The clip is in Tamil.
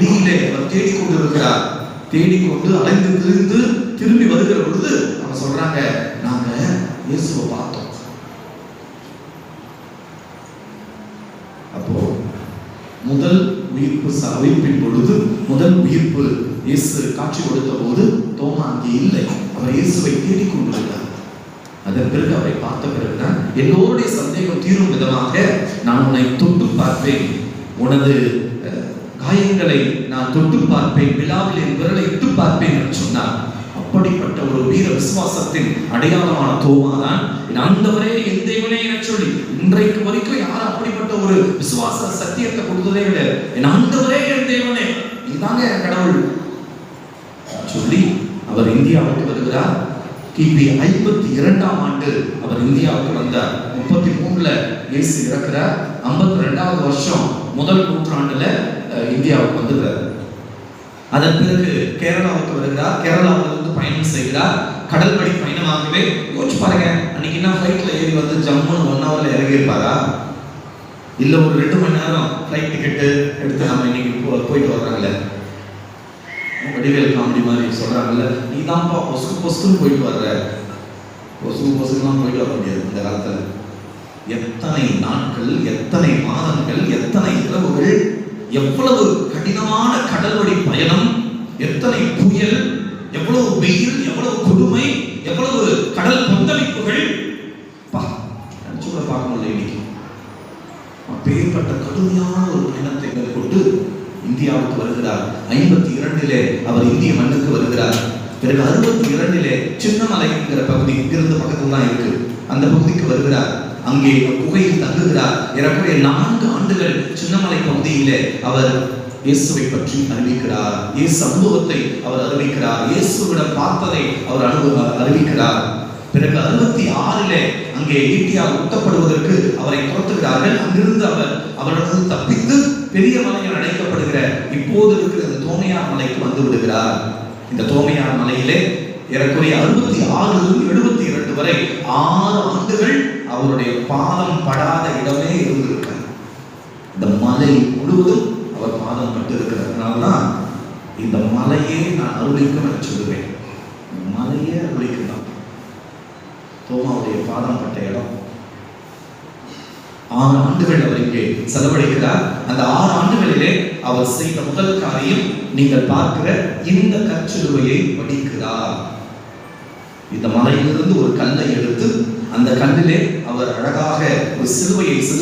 வெளியிலே அவர் தேடிக்கொண்டிருக்கிறார். தேடிக்கொண்டு அலைந்து திரிந்து திரும்பி வருகிற பொழுது அவங்க சொல்றாங்க, நாங்க இயேசுவை பார்த்தோம். அப்போ முதல் உயிர்ப்பின் பொழுது, முதல் உயிர்ப்பு இயேசு காட்சி கொடுத்த போது தோமா அங்கே இல்லை. அவர் இயேசுவை தேடிக்கொண்டிருந்தார். அதன் பிறகு அவரை பார்த்த பிறகுதான் எல்லோருடைய சந்தேகம் தீரும் விதமாக, நான் உன்னை தொட்டு பார்ப்பேன், உனது காயங்களை நான் தொட்டு பார்ப்பேன், விழாவில் என் விரலை இட்டு பார்ப்பேன் என்று சொன்னார். அப்படிப்பட்ட ஒரு வீர விசுவாசத்தின் அடையாளமான தோமா தான் ஆண்டவரே என் தேவனே என சொல்லி, இன்றைக்கு வரைக்கும் யாரும் அப்படிப்பட்ட ஒரு விசுவாச சத்தியத்தை கொடுத்ததே கிடையாது. என் ஆண்டவரே என் தேவனே, இதுதாங்க என் கடவுள் சொல்லி அவர் இந்தியாவுக்கு வருகிறார். கிபி 52ஆம் ஆண்டு அவர் இந்தியாவுக்கு வந்தார். 33ல இயேசு இறக்கிறார். 52வது வருஷம் முதல் நூற்றாண்டுல இந்தியாவுக்கு வந்துடுறார். அதன் பிறகு கேரளாவுக்கு வருகிறார். கேரளாவிலிருந்து பயணம் செய்கிறார். கடல் வழி பயணமாகவே யோசிச்சு பாருங்க, அன்னைக்கு என்ன ஃபிளைட்ல ஏறி வந்து ஜம்முன்னு 1 ஹவர்ல இறங்கி இருப்பாரா? இல்ல ஒரு 2 மணி நேரம் ஃபிளைட் டிக்கெட்டு எடுத்து நம்ம இன்னைக்கு போயிட்டு வர்றாங்கல்ல, வடிவேல் காமெடி மாதிரி சொல்றாங்கல்ல, நீ தான்ப்பா பொசுக்குன்னு போயிட்டு வர்ற. பொசுக்குலாம் போயிட்டு வர முடியாது இந்த காலத்துல. எத்தனை நாட்கள், எத்தனை மாதங்கள், எத்தனை இரவுகள், எவ்வளவு கடினமான கடல் வழி பயணம், எத்தனை புயல், எவ்வளவு வெயில், எவ்வளவு கொடுமை, எவ்வளவு கடல் கொந்தளிப்புகள் நினைச்சு கூட பார்க்க முடியல. இன்னைக்கு அப்பேற்பட்ட கடுமையான ஒரு பயணத்தை மேற்கொண்டு இந்தியாவுக்கு வருகிறார். 52லே அவர் இந்திய மண்ணுக்கு வருகிறார். பிறகு 62லே சின்னமலை என்கிற பகுதி இங்கிருந்து பக்கத்துல தான் இருக்கு, அந்த பகுதிக்கு வருகிறார். அங்கே குகையில் தங்குகிறார். ஏறக்குறைய 4 ஆண்டுகள் சின்னமலை பகுதியிலே அவர் இயேசுவை பற்றி அறிவிக்கிறார். இயேசு அனுபவத்தை அவர் அறிவிக்கிறார். இயேசுவிடம் பார்த்ததை அவர் அறிவிக்கிறார். பிறகு 66லே அங்கே ஈட்டியால் ஊட்டப்படுவதற்கு அவரை துரத்துகிறார்கள். அங்கிருந்து அவரிடம் தப்பித்து பெரிய மலையில் அழைக்கப்படுகிற இப்போது இருக்கிற இந்த தோமையார் மலைக்கு வந்து விடுகிறார். இந்த தோமையார் மலையிலே ஏறக்குறைய 66 72 வரை 6 ஆண்டுகள் அவருடைய பாதம் படாத இடமே இருந்திருக்கிறார். இந்த மலை முழுவதும் அவர் பாதம் பட்டு இருக்கிறதுனால்தான் இந்த மலையே நான் அருளிக்கும் என்று சொல்லுவேன். மலையே அருளிக்கும் தான் தோமாவுடைய பாதம் பட்ட இடம். 6 ஆண்டுகள் அவர் இங்கே செலவழிக்கிறார். அந்த 6 ஆண்டுகளிலே அவர் செய்த முதல் காரியம், நீங்கள் பார்க்கிற இந்த கற்சிலுவையை வடிக்கிறார். இந்த மலையிலிருந்து ஒரு கல்லை எடுத்து அந்த கல்லிலே அவர் அழகாக ஒரு சிலுவையை